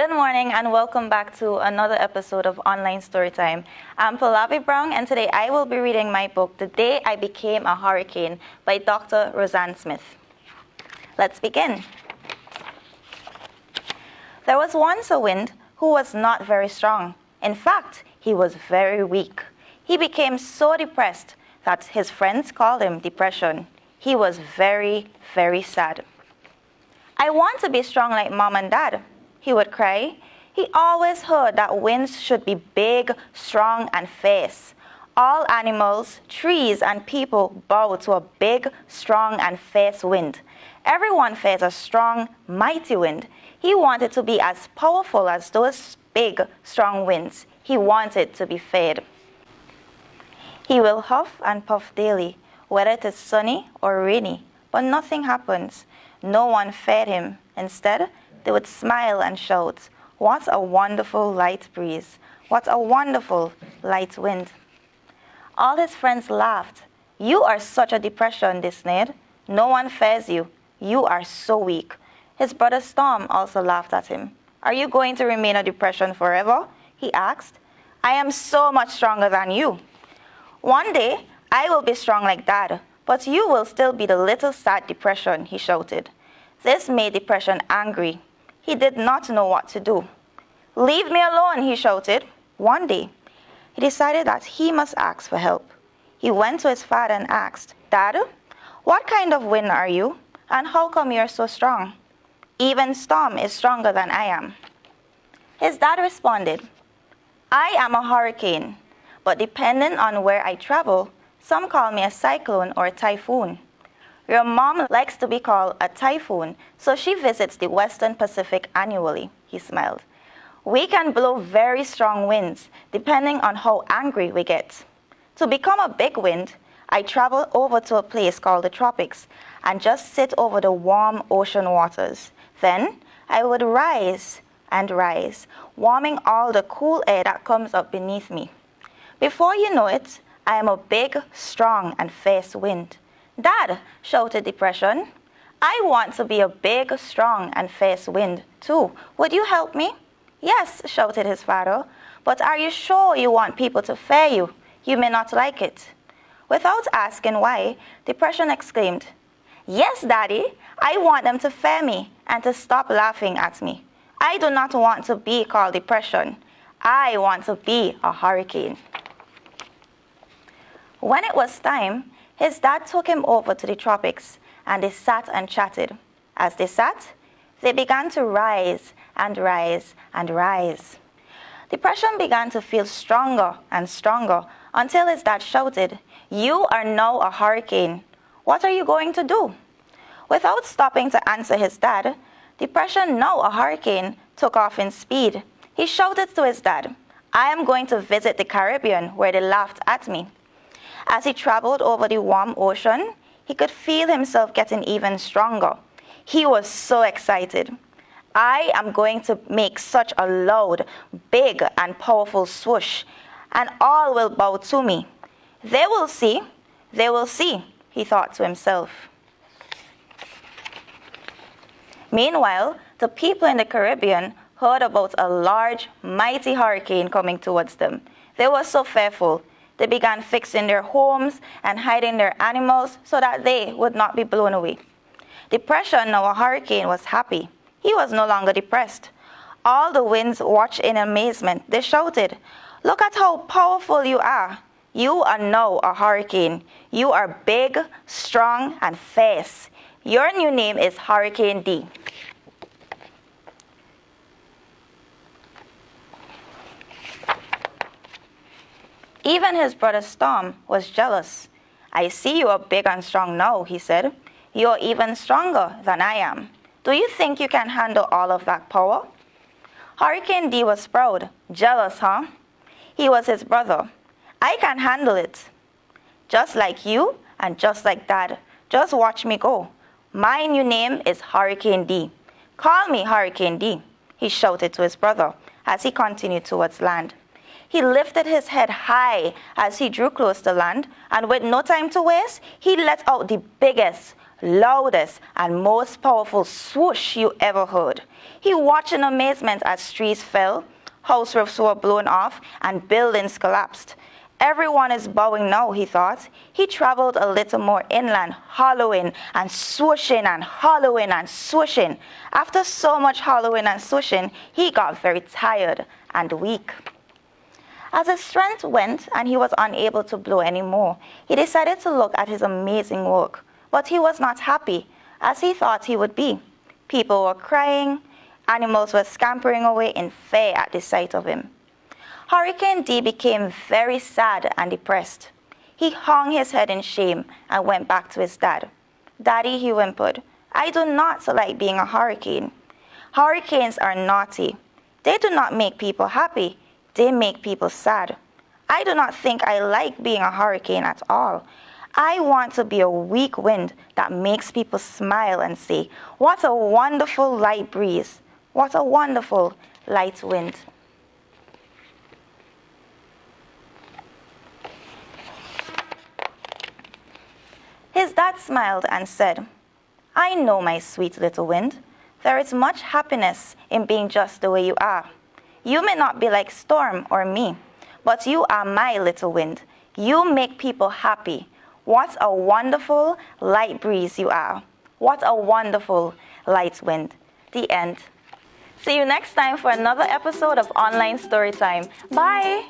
Good morning and welcome back to another episode of Online Storytime. I'm Pallavi Brown and today I will be reading my book, The Day I Became a Hurricane by Dr. Roseanne Smith. Let's begin. There was once a wind who was not very strong. In fact, he was very weak. He became so depressed that his friends called him depression. He was very, very sad. I want to be strong like Mom and Dad, he would cry. He always heard that winds should be big, strong, and fierce. All animals, trees, and people bow to a big, strong, and fierce wind. Everyone fears a strong, mighty wind. He wanted to be as powerful as those big, strong winds. He wanted to be feared. He will huff and puff daily, whether it is sunny or rainy, but nothing happens. No one feared him. Instead, they would smile and shout, "What a wonderful light breeze! What a wonderful light wind!" All his friends laughed. "You are such a depression, Dsnid. No one fears you. You are so weak." His brother Storm also laughed at him. "Are you going to remain a depression forever?" he asked. "I am so much stronger than you. One day, I will be strong like Dad, but you will still be the little sad depression," he shouted. This made Depression angry. He did not know what to do. "Leave me alone," he shouted. One day, he decided that he must ask for help. He went to his father and asked, "Dad, what kind of wind are you, and how come you're so strong? Even Storm is stronger than I am." His dad responded, "I am a hurricane, but depending on where I travel, some call me a cyclone or a typhoon. Your mom likes to be called a typhoon, so she visits the Western Pacific annually," he smiled. "We can blow very strong winds, depending on how angry we get. To become a big wind, I travel over to a place called the tropics and just sit over the warm ocean waters. Then I would rise and rise, warming all the cool air that comes up beneath me. Before you know it, I am a big, strong, and fierce wind." "Dad," shouted Depression, "I want to be a big, strong, and fierce wind, too. Would you help me?" "Yes," shouted his father, "but are you sure you want people to fear you? You may not like it." Without asking why, Depression exclaimed, "Yes, Daddy, I want them to fear me and to stop laughing at me. I do not want to be called Depression. I want to be a hurricane." When it was time, his dad took him over to the tropics, and they sat and chatted. As they sat, they began to rise and rise and rise. Depression began to feel stronger and stronger until his dad shouted, "You are now a hurricane. What are you going to do?" Without stopping to answer his dad, Depression, now a hurricane, took off in speed. He shouted to his dad, "I am going to visit the Caribbean where they laughed at me." As he traveled over the warm ocean, he could feel himself getting even stronger. He was so excited. "I am going to make such a loud, big, and powerful swoosh, and all will bow to me. They will see, he thought to himself. Meanwhile, the people in the Caribbean heard about a large, mighty hurricane coming towards them. They were so fearful. They began fixing their homes and hiding their animals so that they would not be blown away. Depression, now a hurricane, was happy. He was no longer depressed. All the winds watched in amazement. They shouted, "Look at how powerful you are. You are now a hurricane. You are big, strong, and fierce. Your new name is Hurricane D." Even his brother Storm was jealous. "I see you are big and strong now," he said. "You are even stronger than I am. Do you think you can handle all of that power?" Hurricane D was proud. "Jealous, huh?" He was his brother. "I can handle it. Just like you and just like Dad. Just watch me go. My new name is Hurricane D. Call me Hurricane D," he shouted to his brother as he continued towards land. He lifted his head high as he drew close to land, and with no time to waste, he let out the biggest, loudest and most powerful swoosh you ever heard. He watched in amazement as trees fell, house roofs were blown off, and buildings collapsed. Everyone is bowing now, he thought. He traveled a little more inland, hollowing and swooshing and hollowing and swooshing. After so much hollowing and swooshing, he got very tired and weak. As his strength went and he was unable to blow anymore, he decided to look at his amazing work. But he was not happy, as he thought he would be. People were crying, animals were scampering away in fear at the sight of him. Hurricane D became very sad and depressed. He hung his head in shame and went back to his dad. "Daddy," he whimpered, "I do not like being a hurricane. Hurricanes are naughty. They do not make people happy. They make people sad. I do not think I like being a hurricane at all. I want to be a weak wind that makes people smile and say, 'What a wonderful light breeze. What a wonderful light wind.'" His dad smiled and said, "I know, my sweet little wind. There is much happiness in being just the way you are. You may not be like Storm or me, but you are my little wind. You make people happy. What a wonderful light breeze you are. What a wonderful light wind." The end. See you next time for another episode of Online Storytime. Bye!